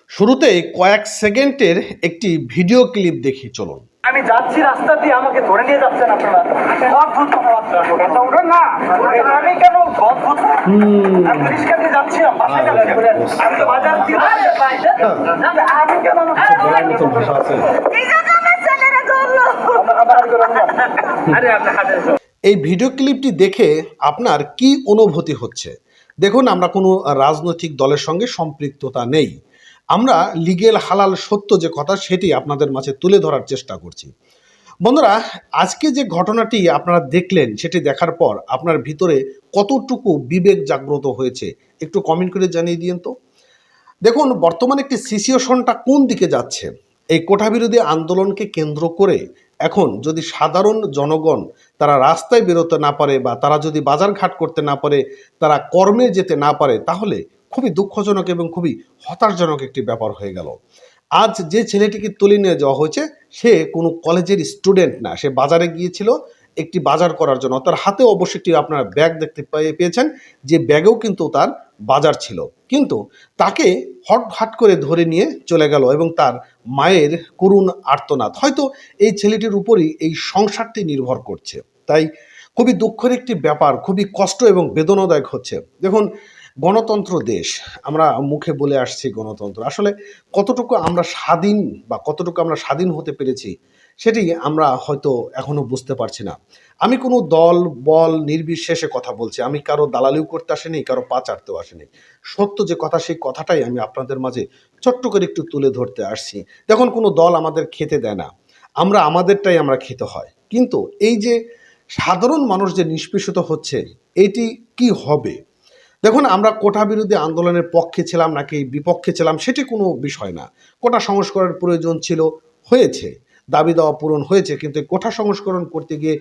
শুরুতে কয়েক সেকেন্ডের একটি ভিডিও ক্লিপ দেখি চলুন। আমি যাচ্ছি রাস্তা দিয়ে, আমাকে ধরে নিয়ে যাচ্ছেন আপনারা। অদ্ভুত কথাবার্তা। আচ্ছা, ওঠেন না। আমি কেন অদ্ভুত? আমি রিক্সা দিয়ে যাচ্ছিলাম, বাসায় যাচ্ছিলাম। আমি তো বাজার দিয়ে আমি কেন এই ভিডিও ক্লিপটি দেখে আপনার কি অনুভূতি হচ্ছে? দেখুন, আমরা কোনো রাজনৈতিক দলের সঙ্গে সম্পৃক্ততা নেই। আমরা লিগেল হালাল সত্য যে কথা সেটি আপনাদের মাঝে তুলে ধরার চেষ্টা করছি। বন্ধুরা, আজকে যে ঘটনাটি আপনারা দেখলেন সেটি দেখার পর আপনার ভিতরে কতটুকু বিবেক জাগ্রত হয়েছে একটু কমেন্ট করে জানিয়ে দিন তো। দেখুন, বর্তমানে একটি সিচুয়েশনটা কোন দিকে যাচ্ছে। এই কোটা বিরোধী আন্দোলনকে কেন্দ্র করে এখন যদি সাধারণ জনগণ তারা রাস্তায় বেরোতে না পারে বা তারা যদি বাজারঘাট করতে না পারে, তারা কর্মে যেতে না পারে, তাহলে খুবই দুঃখজনক এবং খুবই হতাশজনক একটি ব্যাপার হয়ে গেল। আজ যে ছেলেটিকে তুলে নিয়ে যাওয়া হয়েছে সে কোনো কলেজের স্টুডেন্ট না, সে বাজারে গিয়েছিল একটি বাজার করার জন্য। তার হাতে অবশ্যই একটি আপনারা ব্যাগ দেখতে পেয়েছেন, যে ব্যাগেও কিন্তু তার বাজার ছিল, কিন্তু তাকে হঠাৎ করে ধরে নিয়ে চলে গেল এবং তার মায়ের করুণ আর্তনাদ। হয়তো এই ছেলেটির উপরই এই সংসারটি নির্ভর করছে। তাই খুবই দুঃখের একটি ব্যাপার, খুবই কষ্ট এবং বেদনাদায়ক হচ্ছে। দেখুন, গণতন্ত্র দেশ, আমরা মুখে বলে আসছি গণতন্ত্র, আসলে কতটুকু আমরা স্বাধীন বা কতটুকু আমরা স্বাধীন হতে পেরেছি সেটি আমরা হয়তো এখনো বুঝতে পারছি না। আমি কোনো দল বল নির্বিশেষে কথা বলছি, আমি কারো দালালিও করতে আসিনি, কারো পা চাটতেও আসিনি। সত্য যে কথা সেই কথাটাই আমি আপনাদের মাঝে ছোট্ট করে একটু তুলে ধরতে আসছি। দেখুন, কোনো দল আমাদের খেতে দেয় না, আমরা আমাদেরটাই আমরা খেতে হয়। কিন্তু এই যে সাধারণ মানুষ যে নিষ্পেষিত হচ্ছে, এটি কি হবে? দেখুন, আমরা কোটা বিরোধী আন্দোলনের পক্ষে ছিলাম নাকি বিপক্ষে ছিলাম সেটি কোনো বিষয় না। কোটা সংস্কারের প্রয়োজন ছিল, হয়েছে, দাবি দেওয়া পূরণ হয়েছে, কিন্তু এই কোটা সংস্করণ করতে গিয়ে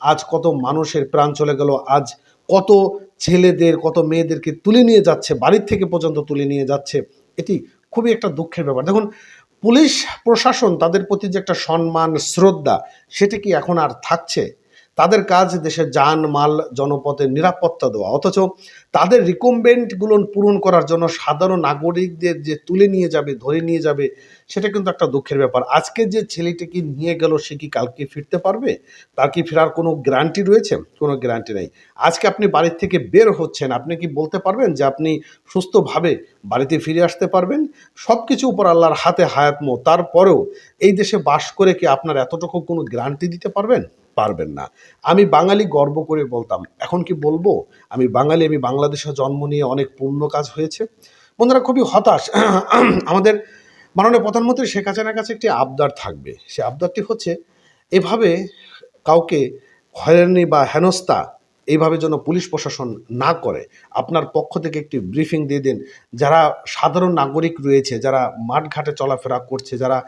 আজ কত মানুষের প্রাণ চলে গেল, আজ কত ছেলেদের কত মেয়েদেরকে তুলে নিয়ে যাচ্ছে, বাড়ির থেকে পর্যন্ত তুলে নিয়ে যাচ্ছে। এটি খুবই একটা দুঃখের ব্যাপার। দেখুন, পুলিশ প্রশাসন তাদের প্রতি যে একটা সম্মান শ্রদ্ধা সেটি কি এখন আর থাকছে? তাদের কাজ দেশের যান মাল জনপথের নিরাপত্তা দেওয়া, অথচ তাদের রিকমেন্ডগুলো পূরণ করার জন্য সাধারণ নাগরিকদের যে তুলে নিয়ে যাবে, ধরে নিয়ে যাবে, সেটা কিন্তু একটা দুঃখের ব্যাপার। আজকে যে ছেলেটিকে নিয়ে গেল সে কি কালকে ফিরতে পারবে? তার কি ফেরার কোনো গ্যারান্টি রয়েছে? কোনো গ্যারান্টি নেই। আজকে আপনি বাড়ির থেকে বের হচ্ছেন, আপনি কি বলতে পারবেন যে আপনি সুস্থভাবে বাড়িতে ফিরে আসতে পারবেন? সব কিছু উপর আল্লাহর হাতে হায়াতমো, তারপরেও এই দেশে বাস করে কি আপনার এতটুকু কোনো গ্যারান্টি দিতে পারবেন? পারবেন না। আমি বাঙালি গর্ব করে বলতাম, এখন কি বলবো আমি বাঙালি, আমি বাংলাদেশে জন্ম নিয়ে অনেক পুণ্য কাজ হয়েছে। বন্ধুরা, খুবই হতাশ। আমাদের মাননীয় প্রধানমন্ত্রী শেখ হাসিনার কাছে একটি আবদার থাকবে, সে আবদারটি হচ্ছে এভাবে কাউকে হয়রানি বা হেনস্থা এইভাবে যেন পুলিশ প্রশাসন না করে। আপনার পক্ষ থেকে একটি ব্রিফিং দিয়ে দিন, যারা সাধারণ নাগরিক রয়েছে, যারা মাঠঘাটে চলাফেরা করছে, যারা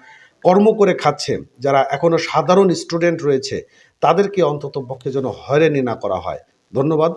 কর্ম করে খাচ্ছে, যারা এখনো সাধারণ স্টুডেন্ট রয়েছে, তাদেরকে অন্তত পক্ষে যেন হয়রানি না করা হয়। ধন্যবাদ।